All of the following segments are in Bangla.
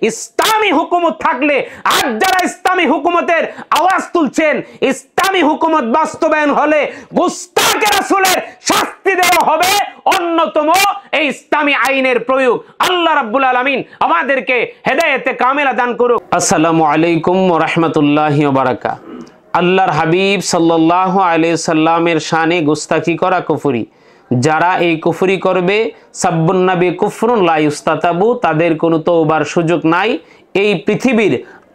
ইসলামী হুকুমত থাকলে, আজ যারা ইসলামী হুকুমতের আওয়াজ তুলছেন, ইসলামী হুকুমত বাস্তবায়ন হলে গুস্তাখে রাসূলের শাস্তি দেওয়া হবে। অন্যতম এই ইসলামী আইনের প্রয়োগ। আল্লাহ রাব্বুল আলামিন আমাদেরকে হেদায়েতে কামেলা দান করুক। আসসালামু আলাইকুম ওয়া রাহমাতুল্লাহি ওয়া বারাকাতুহু। আল্লাহর হাবিব সাল্লাল্লাহু আলাইহি সাল্লামের শানে গুস্তাখি করা কুফরি। যারা এই কুফরি করবে, সাব্বুন নবী কুফরুন লা ইস্তাতাবু, তাদের কোনো তওবার সুযোগ নাই। এই পৃথিবীর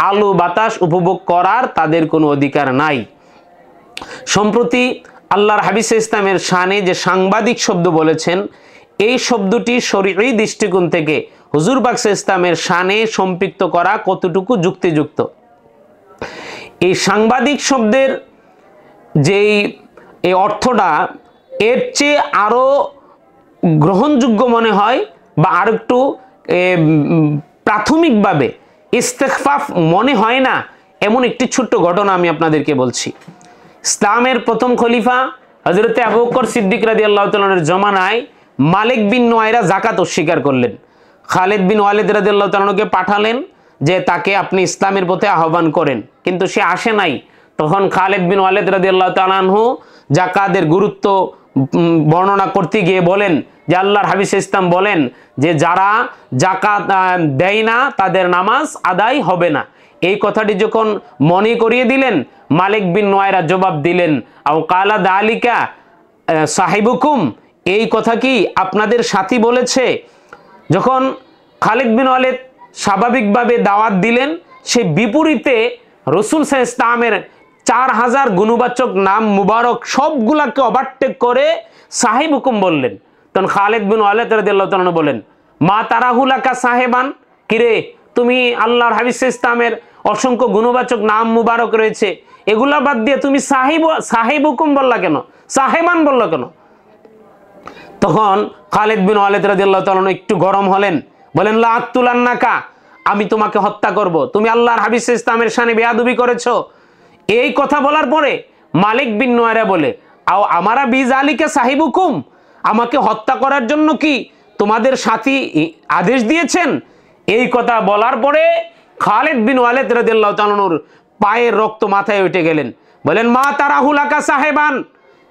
আলো বাতাস উপভোগ করার তাদের কোনো অধিকার নাই। সম্প্রতি আল্লাহর হাবিব ইসলামের শানে যে সাংবাদিক শব্দ বলেছেন, এই শব্দটি শরঈ দৃষ্টিকোণ থেকে হুজুর পাক ইসলামের শানে সম্পৃক্ত করা কতটুকু যুক্তিযুক্ত? এই সাংবাদিক শব্দের যেই এই অর্থটা এর চেয়ে আরো গ্রহণযোগ্য মনে হয় বা আর একটু প্রাথমিকভাবে ইস্তেগফার মনে হয় না, এমন একটি ছোট্ট ঘটনা আমি আপনাদেরকে বলছি। ইসলামের প্রথম খলিফা হযরতে আবু বকর সিদ্দিক রাদিয়াল্লাহু তাআলা এর জমানায় মালিক বিন নুয়াইরা যাকাত অস্বীকার করলেন। খালিদ বিন ওয়ালিদ রাদিয়াল্লাহু তাআলাকে পাঠালেন যে তাকে আপনি ইসলামের পথে আহ্বান করেন, কিন্তু সে আসে নাই। তখন খালিদ বিন ওয়ালিদ রাদিয়াল্লাহু তাআলা আনহু যাকাতের গুরুত্ব বর্ণনা করতে গিয়ে বলেন যে আল্লাহর হাবিব ইসলাম বলেন যে যারা যাকাত দেয় না তাদের নামাজ আদায় হবে না। এই কথাটি যখন মনে করিয়ে দিলেন, মালিক বিন নুয়াইরা জবাব দিলেন, আও কালা দালিকা সাহিবুকুম, এই কথা কি আপনাদের সাথী বলেছে? যখন খালিদ বিন ওয়ালিদ স্বাভাবিকভাবে দাওয়াত দিলেন, সে বিপরীতে রাসূল সাল্লাল্লাহু আলাইহি ওয়াসাল্লামের 4000 গুণবাচক নাম মুবারক সবগুলাকে ওভারটেক করে সাহিবুকুম বললেন। তখন খালিদ বিন ওয়ালিদ রাদিয়াল্লাহু তাআলা বলেন, মা তারাহুলাকা সাহেবান, কিরে তুমি আল্লাহর হাবিব ইসলামের অসংখ্য গুণবাচক নাম মুবারক রয়েছে, এগুলা বাদ দিয়ে তুমি সাহিবুকুম বললা কেন, সাহেবান বললা কেন? তখন খালিদ বিন ওয়ালিদ রাদিয়াল্লাহু তাআলা একটু গরম হলেন, বলেন লা আতুলান্নাকা, আমি তোমাকে হত্যা করব, তুমি আল্লাহর হাবিব ইসলামের শানে বেয়াদবি করেছো। এই কথা বলার পরে মালিক বিন নুয়াইরা বলে, আও আমারা বিজালিকা সাহিবুকুম, আমাকে হত্যা করার জন্য কি তোমাদের সাথী আদেশ দিয়েছেন? এই কথা বলার পরে খালিদ বিন ওয়ালিদ রাদিয়াল্লাহু তাআলার পায়ের রক্ত মাথায় উঠে গেলেন, বলেন মা তারাহুলাকা সাহেবান,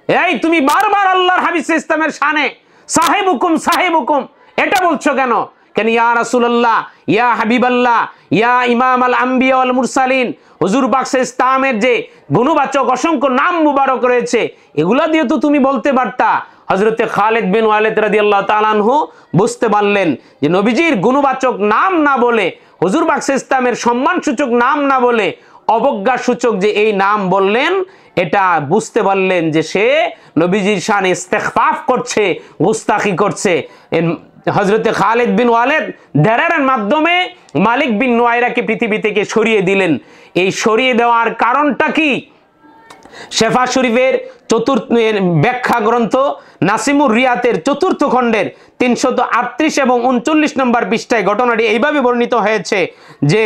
এই তুমি বারবার আল্লাহর হাবিব ইসলামের শানে সাহেবুকুম সাহেবুকুম এটা বলছো কেন? কেন ইয়া রাসূলুল্লাহ, ইয়া হাবিবাল্লাহ, ইয়া ইমাম আল আম্বিয়া ওয়াল মুরসালিন, হুজুর পাক ইসলামের যে গুণবাচক অসংখ্য নাম মুবারক রয়েছে, এগুলা দিয়ে তো তুমি বলতে পারতা। হযরতে খালিদ বিন ওয়ালিদ রাদিয়াল্লাহু তাআলা আনহু বুঝতে পারলেন যে নবীজির গুণবাচক নাম না বলে, হুজুর পাক ইসলামের সম্মানসূচক নাম না বলে অবজ্ঞা সূচক যে এই নাম বললেন, এটা বুঝতে পারলেন যে সে নবীজির শানে ইস্তেগফার করছে, গুস্তাখি করছে। হযরতে খালিদ বিন ওয়ালিদ দারারের মাধ্যমে মালিক বিন নুয়াইরাকে পৃথিবী থেকে সরিয়ে দিলেন। এই সরিয়ে দেওয়ার কারণটা কি? শেফা শরীফের চতুর্থ ব্যাখ্যা গ্রন্থ নাসিমুর রিয়াতের 4th খণ্ডের 338 এবং 39 নম্বর পৃষ্ঠায় ঘটনাটি এইভাবে বর্ণিত হয়েছে যে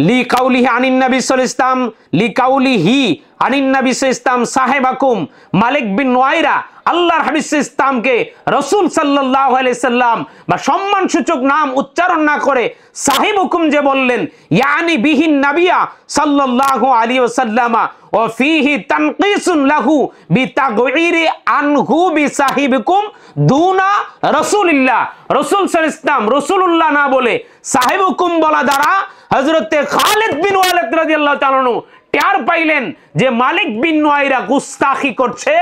লি কাউলিহি আনিন নবী সাল্লাল্লাহু আলাইহি ওয়াসাল্লাম, লি কাউলিহি আনিন নবী সাল্লাল্লাহু আলাইহি ওয়াসাল্লাম সাহেবাকুম, মালিক বিন নুয়াইরা আল্লাহর হাবিব ইসলামকে রাসূল সাল্লাল্লাহু আলাইহি সাল্লাম বা সম্মানসূচক নাম উচ্চারণ না করে সাহিবুকুম যে বললেন, ইয়ানি বিহিন নবিয়া সাল্লাল্লাহু আলাইহি ওয়াসাল্লামা ওয়া ফিহি তানকিসুন লাহু বিতাগয়িরি আনহু বিসাহিবিকুম দুনা রাসূলিল্লাহ। রাসূল সাল্লাল্লাহু আলাইহি ওয়াসাল্লাম রাসূলুল্লাহ না বলে সাহিবুকুম বলা দ্বারা হযরতে খালিদ বিন ওয়ালিদ রাদিয়াল্লাহু তাআলা টের পাইলেন যে মালিক বিন নুয়াইরা গুস্তাখি করছে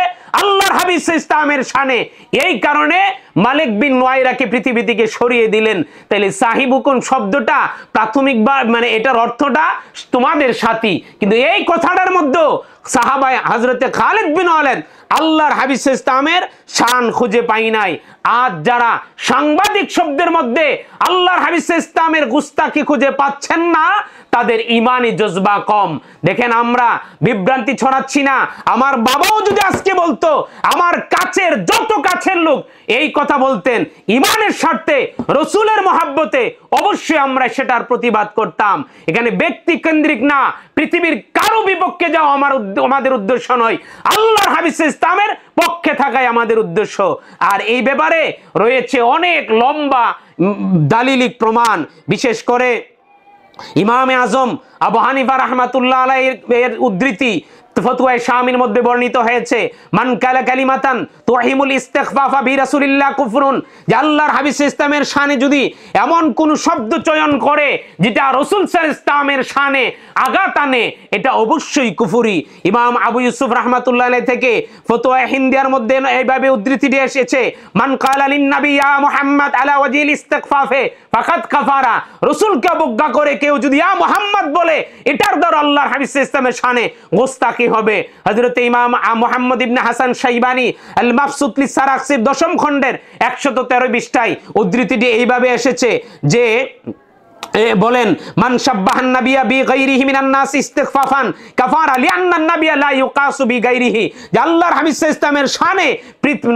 আল্লাহর হাবিব ইসলামের শানে। এই কারণে মালিক বিন নুয়াইরাকে পৃথিবী থেকে সরিয়ে দিলেন। তাইলে সাহিবুকুম শব্দটা প্রাথমিকবার মানে এটার অর্থটা তোমাদের সাথী, কিন্তু এই কথাটার মধ্যে সাহাবা হযরতে খালিদ বিন ওয়ালিদ আল্লাহর হাবিব ইসলামের শান খুঁজে পাই নাই। আজ যারা সাংবাদিক শব্দের মধ্যে আল্লাহর হাবিব ইসলামের গুস্তাখি খুঁজে পাচ্ছেন না, তাদের ইমানি জজবা কম। দেখেন আমরা বিভ্রান্তি ছড়াচ্ছি না। আমার বাবাও যদি আজকে বলতো, আমার কাছের যত কাছের লোক এই কথা বলতেন ইমানের স্বার্থে, রসুলের মহাব্বতে, অবশ্যই আমরা সেটার প্রতিবাদ করতাম। এখানে ব্যক্তি কেন্দ্রিক না, পৃথিবীর কারো বিপক্ষে যাওয়া আমাদের উদ্দেশ্য নয়, আল্লাহর হাবিব ইসলামের পক্ষে থাকাই আমাদের উদ্দেশ্য। আর এই ব্যাপারে রয়েছে অনেক লম্বা দালিলিক প্রমাণ। বিশেষ করে ইমামে আজম আবু হানিফা রাহমাতুল্লাহ আলাইহির উদ্ধৃতি ফতোয়া শামির মধ্যে বর্ণিত হয়েছে, মান কালা কালিমাতান তুহিমুল ইস্তিগফাফা বি রাসূলিল্লাহ কুফরুন, যে আল্লাহর হাবিব ইসলামের শানে যদি এমন কোন শব্দ চয়ন করে যেটা রাসূল সাল্লাল্লাহু আলাইহি ওয়াসাল্লামের শানে আঘাত আনে, এটা অবশ্যই কুফরি। ইমাম আবু ইউসুফ রাহমাতুল্লাহ আলাইহি থেকে ফতোয়া হিন্দিয়ার মধ্যে এইভাবে উদ্ধৃতিটি এসেছে, মান কালা লিন নবী ইয়া মুহাম্মদ আলা ওয়াজিল ইস্তিগফাফে ফাকাদ কাফারা, রাসূলকে অবজ্ঞা করে কেউ যদি ইয়া মুহাম্মদ বলে, এটার দ্বারা আল্লাহর হাবিব ইসলামের শানে গোস্তাখি হবে। হযরত ইমাম মুহাম্মদ ইবনে হাসান শাইবানি আল মাবসুত লি সারাকসির 10ম খণ্ডের 113 পৃষ্ঠায় উদ্ধৃতিটি এইভাবে এসেছে যে বলেন, মান শাব্বাহান নাবিয়্যা বি গায়রিহি মিনান নাস ইস্তিগফাফান কাফারা লিআন্নান নাবিয়্যা লা ইউকাসু বি গায়রিহি, যে আল্লাহর হাবিব সাল্লাল্লাহু আলাইহি ওয়াসাল্লামের শানে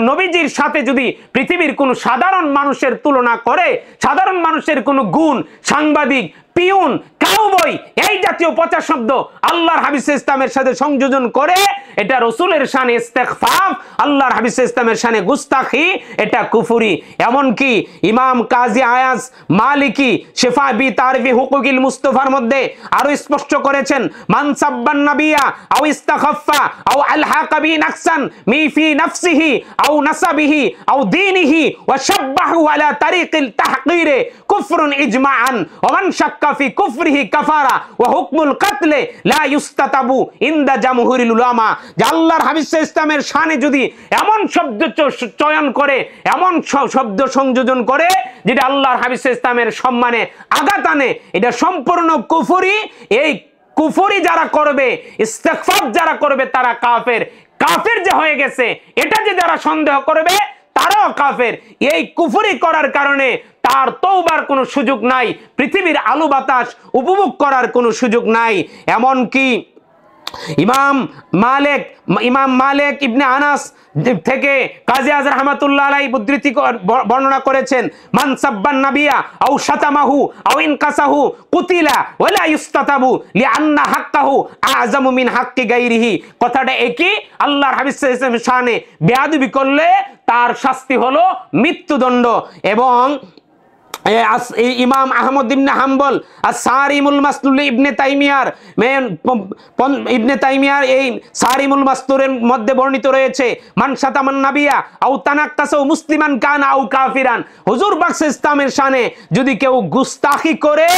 নবীজির সাথে যদি পৃথিবীর কোন সাধারণ মানুষের তুলনা করে, সাধারণ মানুষের কোন গুণ, সাংবাদিক, পিউন, কাউবয়, এই জাতীয় পচা শব্দ আল্লাহর হাবিব সাল্লাল্লাহু আলাইহি ওয়াসাল্লামের সাথে সংযোজন করে, এটা রাসূলের শানে ইস্তিগফাফ, আল্লাহর হাবিব সাল্লাল্লাহু আলাইহি ওয়াসাল্লামের শানে গুস্তাখি, এটা কুফরি। এমন কি ইমাম কাজী আয়াজ মালিকি শিফা বি তারিফি হুকুকিল মুস্তাফার মধ্যে আরো স্পষ্ট করেছেন, মান সাব্বান নাবিয়্যা আও ইস্তাখাফা আও আলহাকা বি নাকসান মি ফি নাফসিহি আও নাসাবিহি আও দীনিহি ওয়া শাব্বাহু আলা তারিকিল তাহকিরে কুফরুন ইজমাআন ওয়া মান শাক্কা ফি কুফরিহি কাফারা ওয়া হুকমুল কাতলে লা ইউস্তাতাবু ইনদা জামহুরিল উলামা, যে আল্লাহর হাবিব সাল্লাল্লাহু আলাইহি ওয়াসাল্লামের শানে যদি এমন শব্দ চয়ন করে, এমন শব্দ সংযোজন করে যেটা আল্লাহর হাবিব সাল্লাল্লাহু আলাইহি ওয়াসাল্লামের সম্মানে আঘাত আনে, এটা সম্পূর্ণ কুফরি। এই কুফরি যারা করবে, ইস্তিগফার যারা করবে, তারা কাফের। কাফের যে হয়ে গেছে, এটা যে যারা সন্দেহ করবে তারাও কাফের। এই কুফরি করার কারণে তার তওবার কোনো সুযোগ নাই, পৃথিবীর আলো বাতাস উপভোগ করার কোনো সুযোগ নাই। এমন কি ইমাম মালিক ইবনে আনাস থেকে কাজী আযহার রাহমাতুল্লাহ আলাইহি উদ্ধৃতি বর্ণনা করেছেন, মান সাব্বান নাবিয়্যা আও শাতামাহু আও ইনকাসাহু কুতিলা ওয়ালা ইস্তাতাবু লিআন্না হাক্কাহু আযমু মিন হাক্কি গায়রিহি। কথাটা একই, আল্লাহর হাবিব সাল্লাল্লাহু আলাইহি ওয়াসাল্লামের শানে বেয়াদবি করলে তার শাস্তি হলো মৃত্যুদণ্ড। এবং ইমাম আহমদ ইবনে হাম্বল সারিমুল মাসলুল ইবনে তাইমিয়ার এই সারিমুল মাসলুরের মধ্যে বর্ণিত রয়েছে, মান শাতামান নাবিয়্যা আও তানাক্কাসু মুসলিমান কানা আও কাফিরান, হুজুর পাক ইসলামের শানে যদি কেউ গুস্তাখি করে,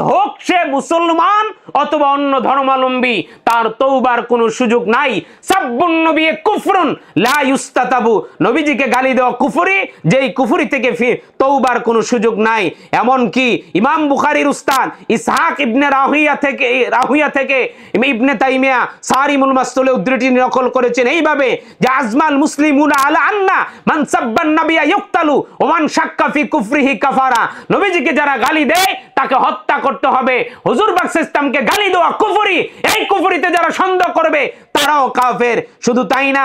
হোক সে মুসলমান অথবা অন্য ধর্মাবলম্বী, তার তওবার কোনো সুযোগ নাই। সাব্বুন নবী কুফরুন লা ইউস্তাতাবু, নবীজিকে গালি দেওয়া কুফরি, যেই কুফরি থেকে তওবার কোনো সুযোগ নাই। এমন কি ইমাম বুখারীর উস্তাদ ইসহাক ইবনে রাহুইয়া থেকে ইবনে তাইমিয়া সারিমুল মাসলুলে উদ্ধৃতি নকল করেছেন এইভাবে, যে আজমাল মুসলিমুনা আলা আন্না মান সাব্বান নাবিয়্যা ইউক্তালু ওয়া মান শাক্কা ফি কুফরিহি কাফারা, নবীজিকে যারা গালি দেয় তাকে হত্যা করতে হবে। হুজুর পাক ইসলামকে গালি দেওয়া কুফরি, এই কুফরিতে যারা সন্দেহ করবে তারাও কাফের। শুধু তাই না,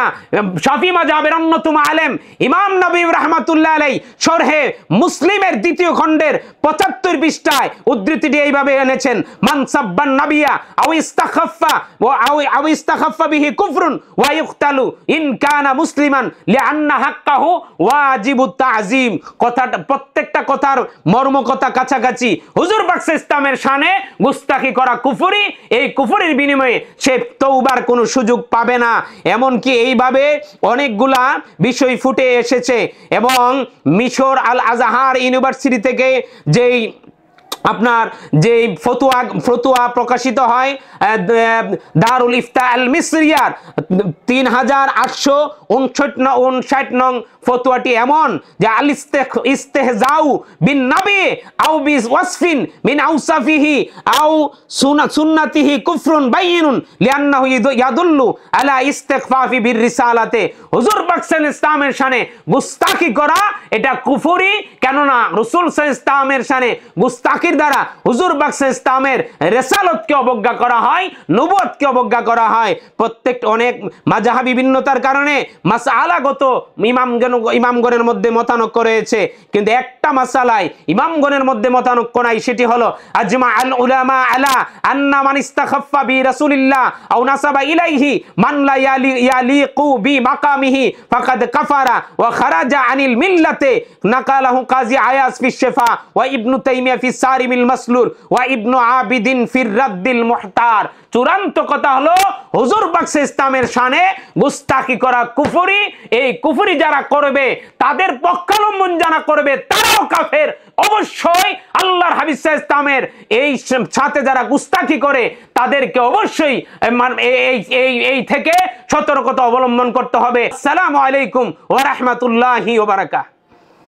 শাফি মাযহাবের অন্যতম আলেম ইমাম নববী রাহমাতুল্লাহ আলাইহি শরহে মুসলিমের 2য় খণ্ডের 75 পৃষ্ঠায় উদ্ধৃতিটি এইভাবে এনেছেন, মান সাব্বান নাবিয়্যা আও ইস্তাখাফা বিহি কুফরুন ওয়া ইউক্তালু ইন কানা মুসলিমান লিআন্না হাক্কাহু ওয়াজিবুত তাযীম। কথাটা প্রত্যেকটা কথার মর্ম কথা কাছাকাছি। হুজুর পাক ইসলামের শানে গুস্তাখি করা কুফরি, এই কুফরির বিনিময়ে সে তওবার কোনো সুযোগ পাবে না। এমন কি এইভাবে অনেকগুলা বিষয় ফুটে এসেছে। এবং মিশর আল আজহার ইউনিভার্সিটি থেকে যেই আপনার যে ফতোয়া প্রকাশিত হয় দারুল ইফতা আল মিসরিয়ার 3859 নং ফতোয়াটি এমন যে আল ইস্তেহজাউ বিন নবী আও বি ওয়াসফিন মিন আওসাফিহি আও সুন্নাতিহি কুফরুন বাইয়িনুন লিআন্নাহু ইয়াদুল্লু আলা ইস্তিগফাফি বির রিসালাতে। হুজুর পাক সাল্লাল্লাহু আলাইহি ওয়াসাল্লামের শানে গুস্তাখি করা এটা কুফরি, কেননা রাসূল সাল্লাল্লাহু আলাইহি ওয়াসাল্লামের শানে গুস্তাখির কুফরির দ্বারা হুজুর বাক্সে ইসলামের রেসালতকে অবজ্ঞা করা হয়, নবুয়তকে অবজ্ঞা করা হয়। প্রত্যেক অনেক মাযহাবী ভিন্নতার কারণে মাসআলাগত ইমামগণের মধ্যে মতানৈক্য রয়েছে, কিন্তু একটা মাসালায় ইমামগণের মধ্যে মতানৈক্য নাই, সেটি হলো আজমা আল উলামা আলা আন্না মান ইস্তাখাফা বি রাসূলিল্লাহ আও নাসাবা ইলাইহি মান লা ইয়ালিকু বি মাকামিহি ফাকাদ কাফারা ওয়া খারাজা আনিল মিল্লাতে। নাকালাহু কাজী আয়াজ ফি শিফা ওয়া ইবনু তাইমিয়া ফি সারিমিল মাসলুল ওয়া ইবনু আবিদিন ফির রাদ্দিল মুহতার। চূড়ান্ত কথা হলো হুজুর বাক্সে ইসলামের শানে গুস্তাখি করা কুফরি। এই কুফরি যারা করবে, তাদের পক্ষাবলম্বন যারা করবে, তারাও কাফের। অবশ্যই আল্লাহর হাবিব সাল্লাল্লাহু আলাইহি ওয়াসাল্লামের এই সাথে যারা গুস্তাখি করে, তাদেরকে অবশ্যই এই থেকে সতর্কতা অবলম্বন করতে হবে। আসসালামু আলাইকুম ওয়া রাহমাতুল্লাহি ওয়া বারাকাতুহু।